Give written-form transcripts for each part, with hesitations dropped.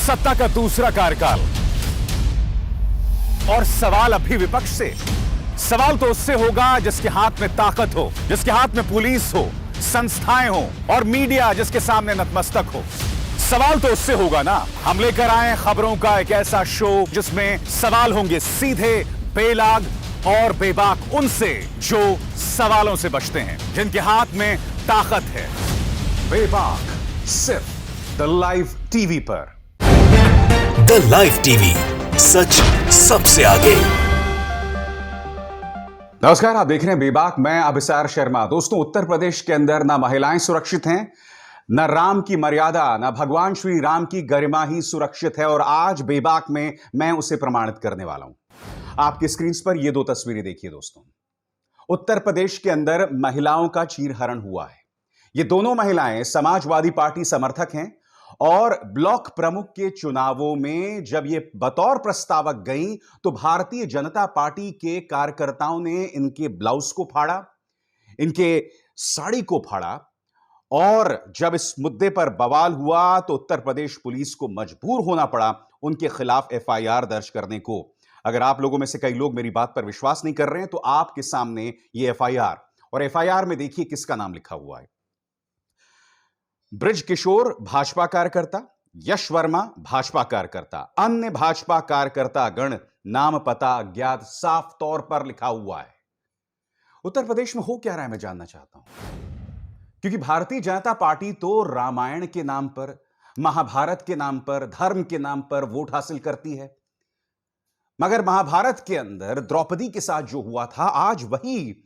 सत्ता का दूसरा कार्यकाल। और सवाल अब भी विपक्ष से। सवाल तो उससे होगा जिसके हाथ में ताकत हो, जिसके हाथ में पुलिस हो, संस्थाएं हो और मीडिया जिसके सामने नतमस्तक हो। सवाल तो उससे होगा ना। हम लेकर आए खबरों का एक ऐसा शो जिसमें सवाल होंगे सीधे, बेलाग और बेबाक उनसे जो सवालों से बचते हैं, जिनके हाथ में ताकत है। बेबाक सिर्फ द लाइव टीवी पर। द लाइव टीवी, सच सबसे आगे। नमस्कार, आप देख रहे हैं बेबाक। मैं अभिसार शर्मा। दोस्तों, उत्तर प्रदेश के अंदर ना महिलाएं सुरक्षित हैं, न राम की मर्यादा, न भगवान श्री राम की गरिमा ही सुरक्षित है। और आज बेबाक में मैं उसे प्रमाणित करने वाला हूं। आपकी स्क्रीन पर ये दो तस्वीरें देखिए दोस्तों। उत्तर प्रदेश के अंदर महिलाओं का चीरहरण हुआ है। ये दोनों महिलाएं समाजवादी पार्टी समर्थक हैं और ब्लॉक प्रमुख के चुनावों में जब ये बतौर प्रस्तावक गईं तो भारतीय जनता पार्टी के कार्यकर्ताओं ने इनके ब्लाउज को फाड़ा, इनके साड़ी को फाड़ा। और जब इस मुद्दे पर बवाल हुआ तो उत्तर प्रदेश पुलिस को मजबूर होना पड़ा उनके खिलाफ एफआईआर दर्ज करने को। अगर आप लोगों में से कई लोग मेरी बात पर विश्वास नहीं कर रहे हैं तो आपके सामने ये एफआईआर, और एफआईआर में देखिए किसका नाम लिखा हुआ है। ब्रिज किशोर भाजपा कार्यकर्ता, यश वर्मा भाजपा कार्यकर्ता, अन्य भाजपा कार्यकर्ता गण नाम पता अज्ञात साफ तौर पर लिखा हुआ है। उत्तर प्रदेश में हो क्या रहा है मैं जानना चाहता हूं, क्योंकि भारतीय जनता पार्टी तो रामायण के नाम पर, महाभारत के नाम पर, धर्म के नाम पर वोट हासिल करती है। मगर महाभारत के अंदर द्रौपदी के साथ जो हुआ था, आज वही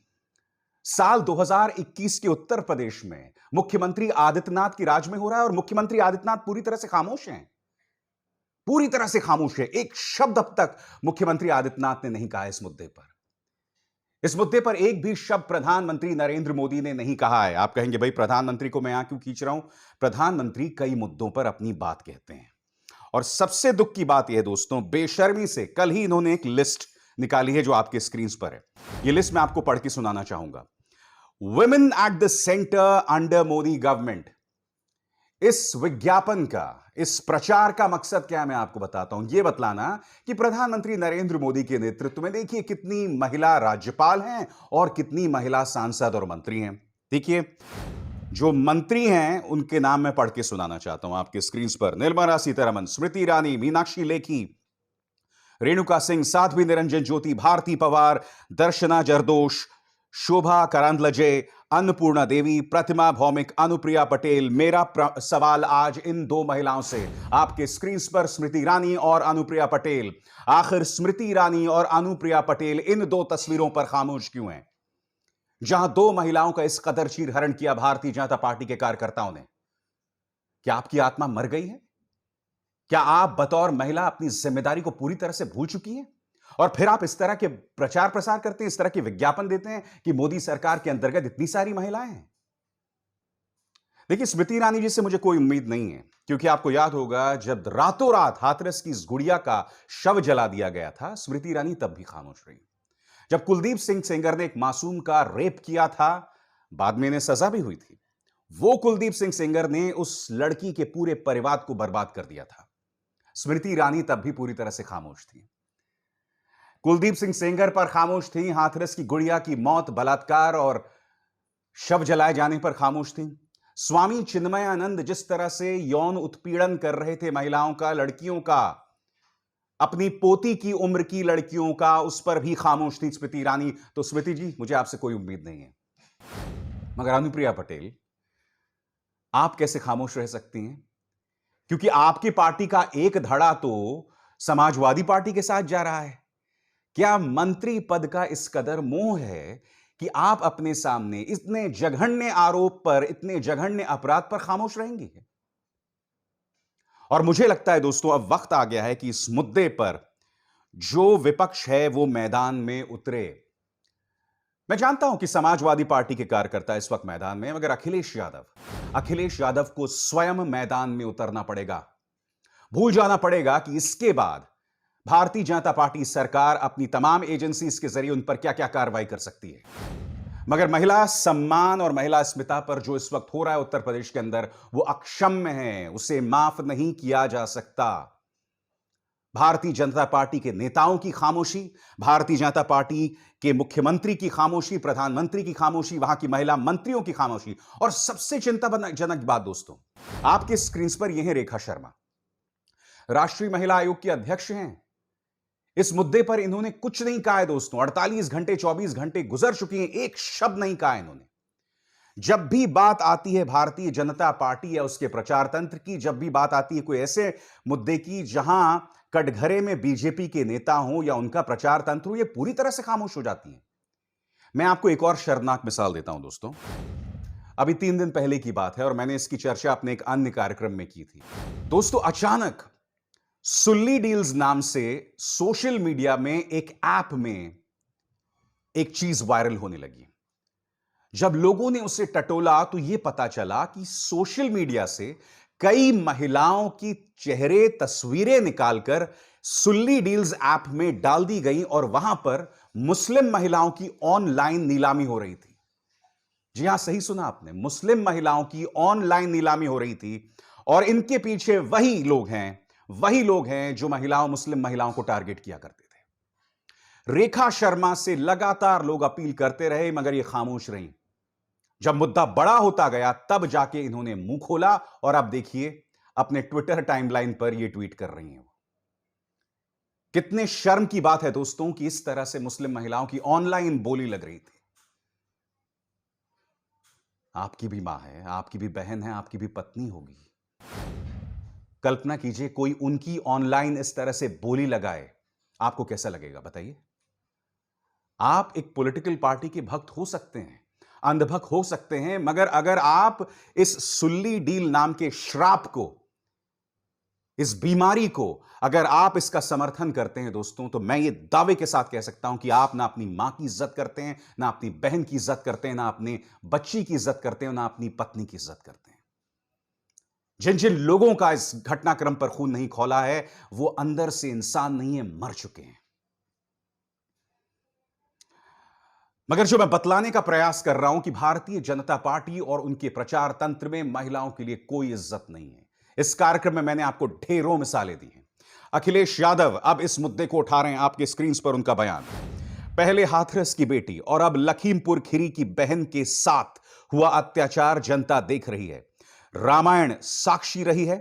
साल 2021 के उत्तर प्रदेश में मुख्यमंत्री आदित्यनाथ की राज में हो रहा है। और मुख्यमंत्री आदित्यनाथ पूरी तरह से खामोश हैं, पूरी तरह से खामोश है। एक शब्द अब तक मुख्यमंत्री आदित्यनाथ ने नहीं कहा इस मुद्दे पर। इस मुद्दे पर एक भी शब्द प्रधानमंत्री नरेंद्र मोदी ने नहीं कहा है। आप कहेंगे भाई प्रधानमंत्री को मैं यहां क्यों खींच रहा हूं? प्रधानमंत्री कई मुद्दों पर अपनी बात कहते हैं। और सबसे दुख की बात यह दोस्तों, बेशर्मी से कल ही इन्होंने एक लिस्ट निकाली है जो आपके स्क्रीन पर है। यह लिस्ट मैं आपको पढ़ के सुनाना चाहूंगा। Women at the centre under Modi government. इस विज्ञापन का, इस प्रचार का मकसद क्या है मैं आपको बताता हूं। यह बतलाना कि प्रधानमंत्री नरेंद्र मोदी के नेतृत्व में देखिए कितनी महिला राज्यपाल हैं और कितनी महिला सांसद और मंत्री हैं। देखिए जो मंत्री हैं उनके नाम मैं पढ़ के सुनाना चाहता हूं आपके स्क्रीन पर। निर्मला सीतारमण, स्मृति ईरानी, मीनाक्षी लेखी, रेणुका सिंह, साध्वी निरंजन ज्योति, भारती पवार, दर्शना जरदोश, शोभा करंदलाजे, अन्नपूर्णा देवी, प्रतिमा भौमिक, अनुप्रिया पटेल। मेरा सवाल आज इन दो महिलाओं से आपके स्क्रीन पर, स्मृति ईरानी और अनुप्रिया पटेल। आखिर स्मृति ईरानी और अनुप्रिया पटेल इन दो तस्वीरों पर खामोश क्यों हैं, जहां दो महिलाओं का इस कदर चीरहरण किया भारतीय जनता पार्टी के कार्यकर्ताओं ने? क्या आपकी आत्मा मर गई है? क्या आप बतौर महिला अपनी जिम्मेदारी को पूरी तरह से भूल चुकी हैं? और फिर आप इस तरह के प्रचार प्रसार करते हैं, इस तरह के विज्ञापन देते हैं कि मोदी सरकार के अंतर्गत इतनी सारी महिलाएं हैं। देखिए स्मृति ईरानी जी से मुझे कोई उम्मीद नहीं है, क्योंकि आपको याद होगा जब रातों रात हाथरस की इस गुड़िया का शव जला दिया गया था, स्मृति ईरानी तब भी खामोश रही। जब कुलदीप सिंह सेंगर ने एक मासूम का रेप किया था, बाद में इन्हें सजा भी हुई थी, वो कुलदीप सिंह सेंगर ने उस लड़की के पूरे परिवार को बर्बाद कर दिया था। स्मृति ईरानी तब भी पूरी तरह से खामोश थी। कुलदीप सिंह सेंगर पर खामोश थी, हाथरस की गुड़िया की मौत, बलात्कार और शव जलाए जाने पर खामोश थी। स्वामी चिन्मयानंद जिस तरह से यौन उत्पीड़न कर रहे थे महिलाओं का, लड़कियों का, अपनी पोती की उम्र की लड़कियों का, उस पर भी खामोश थी स्मृति ईरानी। तो स्मृति जी, मुझे आपसे कोई उम्मीद नहीं है। मगर अनुप्रिया पटेल, आप कैसे खामोश रह सकती हैं? क्योंकि आपकी पार्टी का एक धड़ा तो समाजवादी पार्टी के साथ जा रहा है। क्या मंत्री पद का इस कदर मोह है कि आप अपने सामने इतने जघन्य आरोप पर, इतने जघन्य अपराध पर खामोश रहेंगी? और मुझे लगता है दोस्तों अब वक्त आ गया है कि इस मुद्दे पर जो विपक्ष है वो मैदान में उतरे। मैं जानता हूं कि समाजवादी पार्टी के कार्यकर्ता इस वक्त मैदान में, मगर अखिलेश यादव को स्वयं मैदान में उतरना पड़ेगा। भूल जाना पड़ेगा कि इसके बाद भारतीय जनता पार्टी सरकार अपनी तमाम एजेंसीज के जरिए उन पर क्या क्या कार्रवाई कर सकती है। मगर महिला सम्मान और महिला अस्मिता पर जो इस वक्त हो रहा है उत्तर प्रदेश के अंदर, वो अक्षम्य है, उसे माफ नहीं किया जा सकता। भारतीय जनता पार्टी के नेताओं की खामोशी, भारतीय जनता पार्टी के मुख्यमंत्री की खामोशी, प्रधानमंत्री की खामोशी, वहां की महिला मंत्रियों की खामोशी, और सबसे चिंताजनक बात दोस्तों, आपके स्क्रीन पर यह है रेखा शर्मा, राष्ट्रीय महिला आयोग की अध्यक्ष हैं। इस मुद्दे पर इन्होंने कुछ नहीं कहा है दोस्तों। 48 घंटे 24 घंटे गुजर चुके हैं, एक शब्द नहीं कहा इन्होंने। जब भी बात आती है भारतीय जनता पार्टी या उसके प्रचार तंत्र की, जब भी बात आती है कोई ऐसे मुद्दे की जहां कटघरे में बीजेपी के नेता हो या उनका प्रचार तंत्र हो, ये पूरी तरह से खामोश हो जाती है। मैं आपको एक और शर्मनाक मिसाल देता हूं दोस्तों। अभी 3 दिन पहले की बात है और मैंने इसकी चर्चा अपने एक अन्य कार्यक्रम में की थी। दोस्तों, अचानक सुल्ली डील्स नाम से सोशल मीडिया में एक ऐप में एक चीज वायरल होने लगी। जब लोगों ने उसे टटोला तो यह पता चला कि सोशल मीडिया से कई महिलाओं की चेहरे तस्वीरें निकालकर सुल्ली डील्स ऐप में डाल दी गई और वहां पर मुस्लिम महिलाओं की ऑनलाइन नीलामी हो रही थी। जी हां, सही सुना आपने, मुस्लिम महिलाओं की ऑनलाइन नीलामी हो रही थी। और इनके पीछे वही लोग हैं जो मुस्लिम महिलाओं को टारगेट किया करते थे। रेखा शर्मा से लगातार लोग अपील करते रहे मगर ये खामोश रही। जब मुद्दा बड़ा होता गया तब जाके इन्होंने मुंह खोला और अब देखिए अपने ट्विटर टाइमलाइन पर ये ट्वीट कर रही हैं। कितने शर्म की बात है दोस्तों कि इस तरह से मुस्लिम महिलाओं की ऑनलाइन बोली लग रही थी। आपकी भी मां है, आपकी भी बहन है, आपकी भी पत्नी होगी। कल्पना कीजिए कोई उनकी ऑनलाइन इस तरह से बोली लगाए, आपको कैसा लगेगा बताइए। आप एक पॉलिटिकल पार्टी के भक्त हो सकते हैं, अंधभक्त हो सकते हैं, मगर अगर आप इस सुल्ली डील नाम के श्राप को, इस बीमारी को, अगर आप इसका समर्थन करते हैं दोस्तों, तो मैं ये दावे के साथ कह सकता हूं कि आप ना अपनी मां की इज्जत करते हैं, ना अपनी बहन की इज्जत करते हैं, ना अपने बच्ची की इज्जत करते हैं, ना अपनी पत्नी की इज्जत करते हैं। जिन जिन लोगों का इस घटनाक्रम पर खून नहीं खौला है वो अंदर से इंसान नहीं है, मर चुके हैं। मगर जो मैं बतलाने का प्रयास कर रहा हूं कि भारतीय जनता पार्टी और उनके प्रचार तंत्र में महिलाओं के लिए कोई इज्जत नहीं है। इस कार्यक्रम में मैंने आपको ढेरों मिसालें दी हैं। अखिलेश यादव अब इस मुद्दे को उठा रहे हैं, आपके स्क्रीन पर उनका बयान। पहले हाथरस की बेटी और अब लखीमपुर खीरी की बहन के साथ हुआ अत्याचार जनता देख रही है। रामायण साक्षी रही है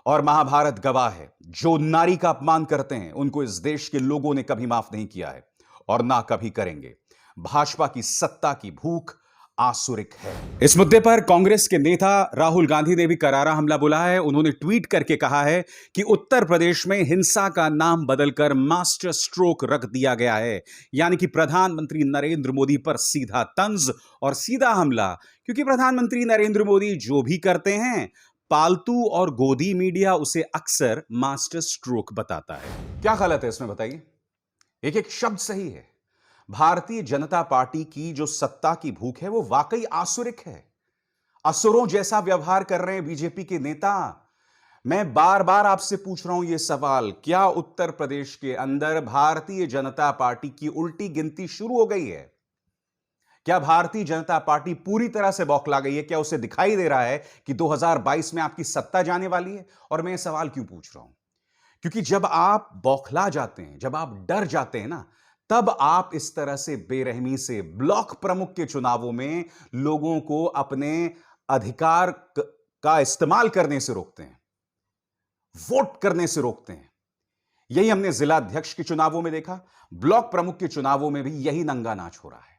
और महाभारत गवाह है। जो नारी का अपमान करते हैं उनको इस देश के लोगों ने कभी माफ नहीं किया है और ना कभी करेंगे। भाजपा की सत्ता की भूख आसुरिक है। इस मुद्दे पर कांग्रेस के नेता राहुल गांधी ने भी करारा हमला बोला है। उन्होंने ट्वीट करके कहा है कि उत्तर प्रदेश में हिंसा का नाम बदलकर मास्टर स्ट्रोक रख दिया गया है, यानी कि प्रधानमंत्री नरेंद्र मोदी पर सीधा तंज और सीधा हमला, क्योंकि प्रधानमंत्री नरेंद्र मोदी जो भी करते हैं पालतू और गोदी मीडिया उसे अक्सर मास्टर स्ट्रोक बताता है। क्या गलत है इसमें बताइए? एक एक शब्द सही है। भारतीय जनता पार्टी की जो सत्ता की भूख है वो वाकई आसुरिक है। असुरों जैसा व्यवहार कर रहे हैं बीजेपी के नेता। मैं बार बार आपसे पूछ रहा हूं यह सवाल, क्या उत्तर प्रदेश के अंदर भारतीय जनता पार्टी की उल्टी गिनती शुरू हो गई है? क्या भारतीय जनता पार्टी पूरी तरह से बौखला गई है? क्या उसे दिखाई दे रहा है कि 2022 में आपकी सत्ता जाने वाली है? और मैं यह सवाल क्यों पूछ रहा हूं? क्योंकि जब आप बौखला जाते हैं, जब आप डर जाते हैं ना, तब आप इस तरह से बेरहमी से ब्लॉक प्रमुख के चुनावों में लोगों को अपने अधिकार का इस्तेमाल करने से रोकते हैं, वोट करने से रोकते हैं। यही हमने जिला अध्यक्ष के चुनावों में देखा, ब्लॉक प्रमुख के चुनावों में भी यही नंगा नाच हो रहा है।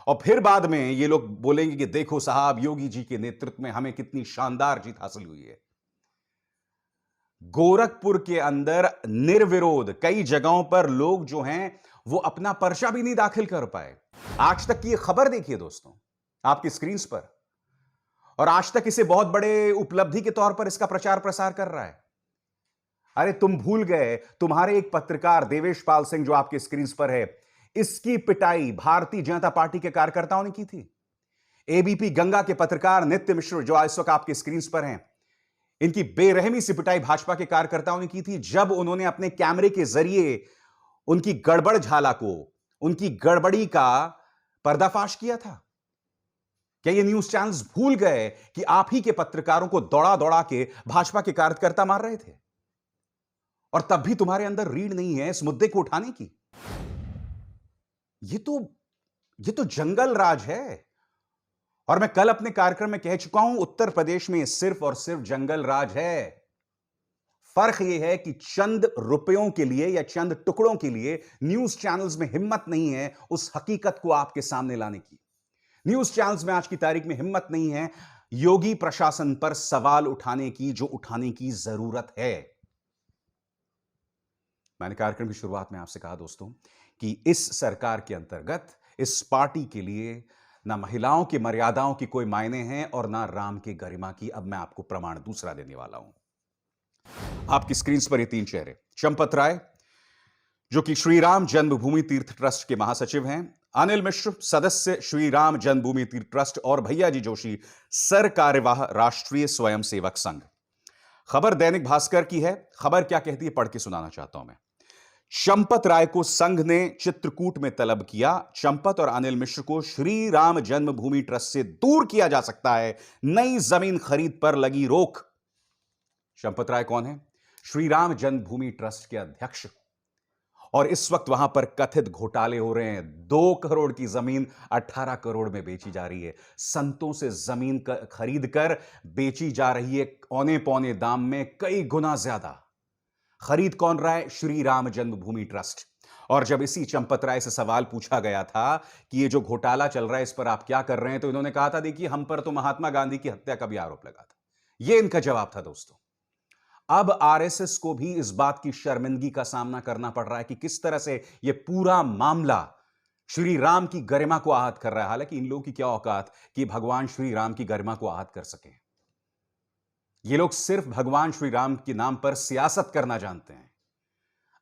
और फिर बाद में ये लोग बोलेंगे कि देखो साहब, योगी जी के नेतृत्व में हमें कितनी शानदार जीत हासिल हुई है। गोरखपुर के अंदर निर्विरोध कई जगहों पर लोग जो हैं वो अपना पर्चा भी नहीं दाखिल कर पाए। आज तक की ये खबर देखिए दोस्तों आपकी स्क्रीन पर, और आज तक इसे बहुत बड़े उपलब्धि के तौर पर इसका प्रचार प्रसार कर रहा है। अरे तुम भूल गए, तुम्हारे एक पत्रकार देवेश पाल सिंह जो आपके स्क्रीन पर है, इसकी पिटाई भारतीय जनता पार्टी के कार्यकर्ताओं ने की थी। एबीपी गंगा के पत्रकार नित्य मिश्र जो इस वक्त आपके स्क्रीन पर हैं, इनकी बेरहमी से पिटाई भाजपा के कार्यकर्ताओं ने की थी जब उन्होंने अपने कैमरे के जरिए उनकी गड़बड़ झाला को, उनकी गड़बड़ी का पर्दाफाश किया था। क्या ये न्यूज चैनल्स भूल गए कि आप ही के पत्रकारों को दौड़ा दौड़ा के भाजपा के कार्यकर्ता मार रहे थे? और तब भी तुम्हारे अंदर रीढ़ नहीं है इस मुद्दे को उठाने की। ये तो जंगल राज है। और मैं कल अपने कार्यक्रम में कह चुका हूं, उत्तर प्रदेश में सिर्फ और सिर्फ जंगल राज है। फर्क यह है कि चंद रुपयों के लिए या चंद टुकड़ों के लिए न्यूज चैनल्स में हिम्मत नहीं है उस हकीकत को आपके सामने लाने की। न्यूज चैनल्स में आज की तारीख में हिम्मत नहीं है योगी प्रशासन पर सवाल उठाने की, जो उठाने की जरूरत है। मैंने कार्यक्रम की शुरुआत में आपसे कहा दोस्तों कि इस सरकार के अंतर्गत इस पार्टी के लिए ना महिलाओं की मर्यादाओं की कोई मायने हैं और ना राम की गरिमा की। अब मैं आपको प्रमाण दूसरा देने वाला हूं। आपकी स्क्रीन पर ये तीन चेहरे, चंपत राय जो कि श्री राम जन्मभूमि तीर्थ ट्रस्ट के महासचिव हैं, अनिल मिश्र सदस्य श्री राम जन्मभूमि तीर्थ ट्रस्ट और भैया जी जोशी सर कार्यवाह राष्ट्रीय स्वयंसेवक संघ। खबर दैनिक भास्कर की है। खबर क्या कहती है पढ़ के सुनाना चाहता हूं मैं। चंपत राय को संघ ने चित्रकूट में तलब किया। चंपत और अनिल मिश्र को श्री राम जन्मभूमि ट्रस्ट से दूर किया जा सकता है। नई जमीन खरीद पर लगी रोक। चंपत राय कौन है? श्री राम जन्मभूमि ट्रस्ट के अध्यक्ष। और इस वक्त वहां पर कथित घोटाले हो रहे हैं। 2 करोड़ की जमीन 18 करोड़ में बेची जा रही है। संतों से जमीन खरीद कर बेची जा रही है औने पौने दाम में, कई गुना ज्यादा। खरीद कौन रहा है? श्री राम जन्मभूमि ट्रस्ट। और जब इसी चंपत राय से सवाल पूछा गया था कि ये जो घोटाला चल रहा है इस पर आप क्या कर रहे हैं, तो इन्होंने कहा था देखिए हम पर तो महात्मा गांधी की हत्या का भी आरोप लगा था। यह इनका जवाब था दोस्तों। अब आरएसएस को भी इस बात की शर्मिंदगी का सामना करना पड़ रहा है कि किस तरह से यह पूरा मामला श्री राम की गरिमा को आहत कर रहा है। हालांकि इन लोगों की क्या औकात कि भगवान श्री राम की गरिमा को आहत कर सके। ये लोग सिर्फ भगवान श्री राम के नाम पर सियासत करना जानते हैं।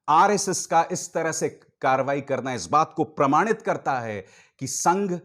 आरएसएस का इस तरह से कार्रवाई करना इस बात को प्रमाणित करता है कि संघ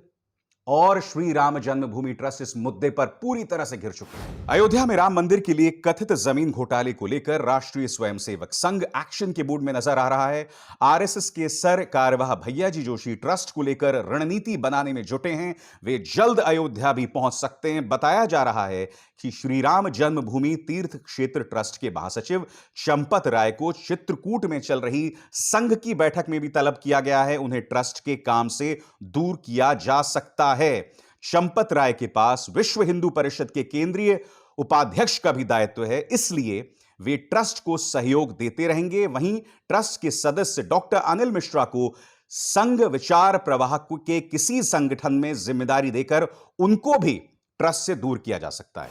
और श्री राम जन्मभूमि ट्रस्ट इस मुद्दे पर पूरी तरह से घिर चुके हैं। अयोध्या में राम मंदिर के लिए कथित जमीन घोटाले को लेकर राष्ट्रीय स्वयंसेवक संघ एक्शन के मूड में नजर आ रहा है। आरएसएस के सर कार्यवाह भैया जी जोशी ट्रस्ट को लेकर रणनीति बनाने में जुटे हैं। वे जल्द अयोध्या भी पहुंच सकते हैं। बताया जा रहा है कि श्री राम जन्मभूमि तीर्थ क्षेत्र ट्रस्ट के महासचिव चंपत राय को चित्रकूट में चल रही संघ की बैठक में भी तलब किया गया है। उन्हें ट्रस्ट के काम से दूर किया जा सकता है। चंपत राय के पास विश्व हिंदू परिषद के केंद्रीय उपाध्यक्ष का भी दायित्व है, इसलिए वे ट्रस्ट को सहयोग देते रहेंगे। वहीं ट्रस्ट के सदस्य डॉक्टर अनिल मिश्रा को संघ विचार प्रवाह के किसी संगठन में जिम्मेदारी देकर उनको भी ट्रस्ट से दूर किया जा सकता है।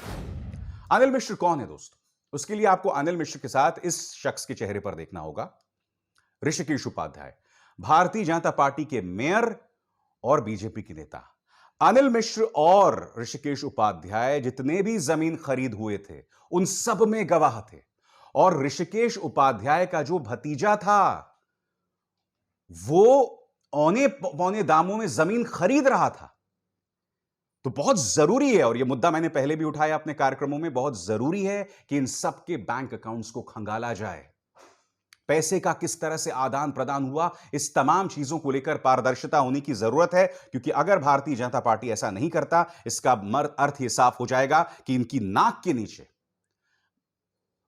अनिल मिश्र कौन है दोस्तों? उसके लिए आपको अनिल मिश्र के साथ इस शख्स के चेहरे पर देखना होगा। ऋषिकेश उपाध्याय, भारतीय जनता पार्टी के मेयर और बीजेपी के नेता। अनिल मिश्र और ऋषिकेश उपाध्याय जितने भी जमीन खरीद हुए थे उन सब में गवाह थे। और ऋषिकेश उपाध्याय का जो भतीजा था वो औने पौने दामों में जमीन खरीद रहा था। तो बहुत जरूरी है, और यह मुद्दा मैंने पहले भी उठाया अपने कार्यक्रमों में, बहुत जरूरी है कि इन सब के बैंक अकाउंट्स को खंगाला जाए। पैसे का किस तरह से आदान प्रदान हुआ, इस तमाम चीजों को लेकर पारदर्शिता होने की जरूरत है। क्योंकि अगर भारतीय जनता पार्टी ऐसा नहीं करता, इसका अर्थ यह साफ हो जाएगा कि इनकी नाक के नीचे,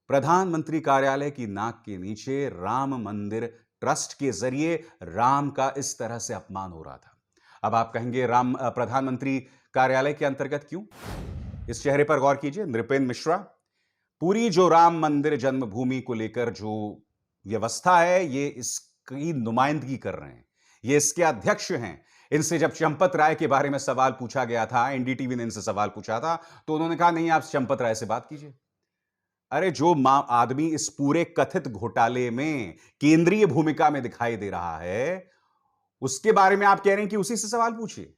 प्रधानमंत्री कार्यालय की नाक के नीचे राम मंदिर ट्रस्ट के जरिए राम का इस तरह से अपमान हो रहा था। अब आप कहेंगे राम प्रधानमंत्री कार्यालय के अंतर्गत क्यों? इस चेहरे पर गौर कीजिए, नृपेंद्र मिश्रा। पूरी जो राम मंदिर जन्मभूमि को लेकर जो व्यवस्था है ये इसकी नुमाइंदगी कर रहे हैं, ये इसके अध्यक्ष हैं। इनसे जब चंपत राय के बारे में सवाल पूछा गया था, एनडीटीवी ने इनसे सवाल पूछा था, तो उन्होंने कहा नहीं आप चंपत राय से बात कीजिए। अरे जो आदमी इस पूरे कथित घोटाले में केंद्रीय भूमिका में दिखाई दे रहा है उसके बारे में आप कह रहे हैं कि उसी से सवाल पूछिए।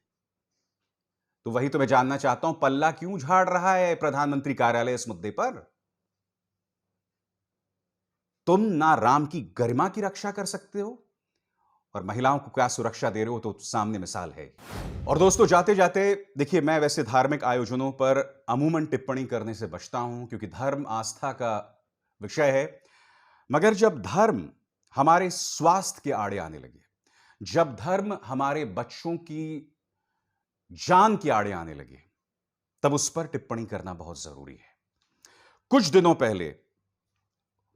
तो वही तो मैं जानना चाहता हूं, पल्ला क्यों झाड़ रहा है प्रधानमंत्री कार्यालय इस मुद्दे पर? तुम ना राम की गरिमा की रक्षा कर सकते हो और महिलाओं को क्या सुरक्षा दे रहे हो, तो सामने मिसाल है। और दोस्तों जाते जाते देखिए, मैं वैसे धार्मिक आयोजनों पर अमूमन टिप्पणी करने से बचता हूं क्योंकि धर्म आस्था का विषय है। मगर जब धर्म हमारे स्वास्थ्य के आड़े आने लगे, जब धर्म हमारे बच्चों की जान के आड़े आने लगे, तब उस पर टिप्पणी करना बहुत जरूरी है। कुछ दिनों पहले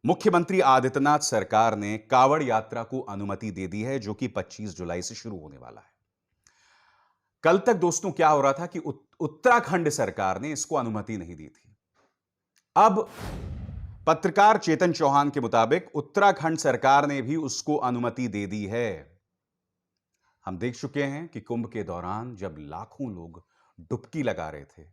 मुख्यमंत्री आदित्यनाथ सरकार ने कावड़ यात्रा को अनुमति दे दी है, जो कि 25 जुलाई से शुरू होने वाला है। कल तक दोस्तों क्या हो रहा था कि उत्तराखंड सरकार ने इसको अनुमति नहीं दी थी। अब पत्रकार चेतन चौहान के मुताबिक उत्तराखंड सरकार ने भी उसको अनुमति दे दी है। हम देख चुके हैं कि कुंभ के दौरान जब लाखों लोग डुबकी लगा रहे थे,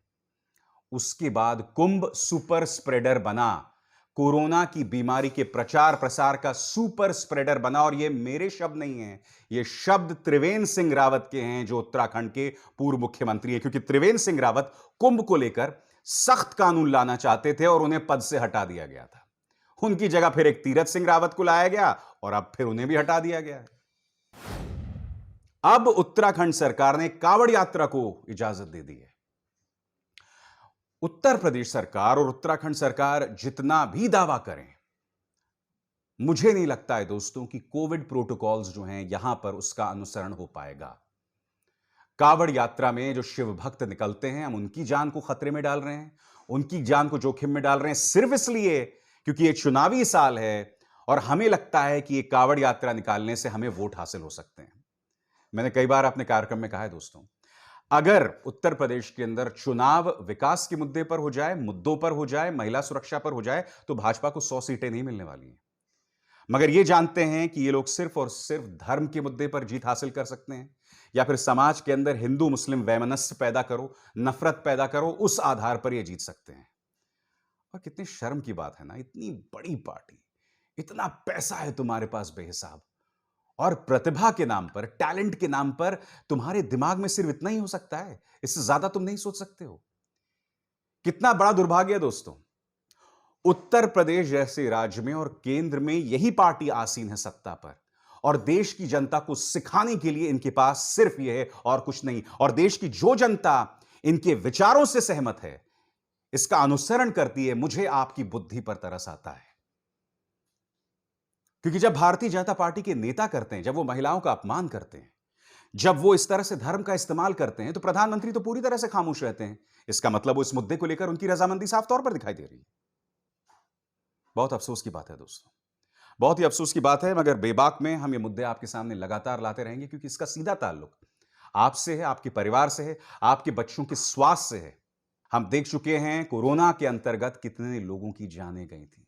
उसके बाद कुंभ सुपर स्प्रेडर बना, कोरोना की बीमारी के प्रचार प्रसार का सुपर स्प्रेडर बना। और ये मेरे शब्द नहीं हैं, ये शब्द त्रिवेंद्र सिंह रावत के हैं, जो उत्तराखंड के पूर्व मुख्यमंत्री हैं। क्योंकि त्रिवेंद्र सिंह रावत कुंभ को लेकर सख्त कानून लाना चाहते थे और उन्हें पद से हटा दिया गया था। उनकी जगह फिर एक तीरथ सिंह रावत को लाया गया और अब फिर उन्हें भी हटा दिया गया है। अब उत्तराखंड सरकार ने कावड़ यात्रा को इजाजत दे दी है। उत्तर प्रदेश सरकार और उत्तराखंड सरकार जितना भी दावा करें, मुझे नहीं लगता है दोस्तों कि कोविड प्रोटोकॉल्स जो हैं यहां पर उसका अनुसरण हो पाएगा। कावड़ यात्रा में जो शिव भक्त निकलते हैं, हम उनकी जान को खतरे में डाल रहे हैं, उनकी जान को जोखिम में डाल रहे हैं, सिर्फ इसलिए क्योंकि ये चुनावी साल है और हमें लगता है कि ये कावड़ यात्रा निकालने से हमें वोट हासिल हो सकते हैं। मैंने कई बार अपने कार्यक्रम में कहा है दोस्तों, अगर उत्तर प्रदेश के अंदर चुनाव विकास के मुद्दे पर हो जाए, मुद्दों पर हो जाए, महिला सुरक्षा पर हो जाए, तो भाजपा को 100 सीटें नहीं मिलने वाली हैं। मगर ये जानते हैं कि ये लोग सिर्फ और सिर्फ धर्म के मुद्दे पर जीत हासिल कर सकते हैं, या फिर समाज के अंदर हिंदू मुस्लिम वैमनस्य पैदा करो, नफरत पैदा करो, उस आधार पर ये जीत सकते हैं। और कितनी शर्म की बात है ना, इतनी बड़ी पार्टी, इतना पैसा है तुम्हारे पास बेहिसाब, और प्रतिभा के नाम पर, टैलेंट के नाम पर तुम्हारे दिमाग में सिर्फ इतना ही हो सकता है, इससे ज्यादा तुम नहीं सोच सकते हो। कितना बड़ा दुर्भाग्य है दोस्तों। उत्तर प्रदेश जैसे राज्य में और केंद्र में यही पार्टी आसीन है सत्ता पर, और देश की जनता को सिखाने के लिए इनके पास सिर्फ यह है और कुछ नहीं। और देश की जो जनता इनके विचारों से सहमत है, इसका अनुसरण करती है, मुझे आपकी बुद्धि पर तरस आता है। क्योंकि जब भारतीय जनता पार्टी के नेता करते हैं, जब वो महिलाओं का अपमान करते हैं, जब वो इस तरह से धर्म का इस्तेमाल करते हैं, तो प्रधानमंत्री तो पूरी तरह से खामोश रहते हैं। इसका मतलब वो इस मुद्दे को लेकर उनकी रजामंदी साफ तौर पर दिखाई दे रही है। बहुत अफसोस की बात है दोस्तों, बहुत ही अफसोस की बात है। मगर बेबाक में हम ये मुद्दे आपके सामने लगातार लाते रहेंगे, क्योंकि इसका सीधा ताल्लुक आपसे है, आपके परिवार से है, आपके बच्चों के स्वास्थ्य से है। हम देख चुके हैं कोरोना के अंतर्गत कितने लोगों की जानें गई थी,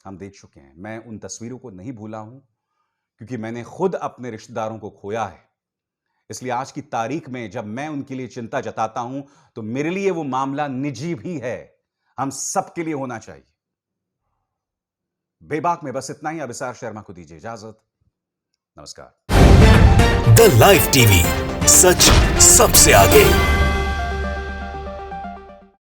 हम देख चुके हैं। मैं उन तस्वीरों को नहीं भूला हूं, क्योंकि मैंने खुद अपने रिश्तेदारों को खोया है। इसलिए आज की तारीख में जब मैं उनके लिए चिंता जताता हूं, तो मेरे लिए वो मामला निजी भी है, हम सबके लिए होना चाहिए। बेबाक में बस इतना ही। अभिसार शर्मा को दीजिए इजाजत। नमस्कार। द लाइव टीवी, सच सबसे आगे।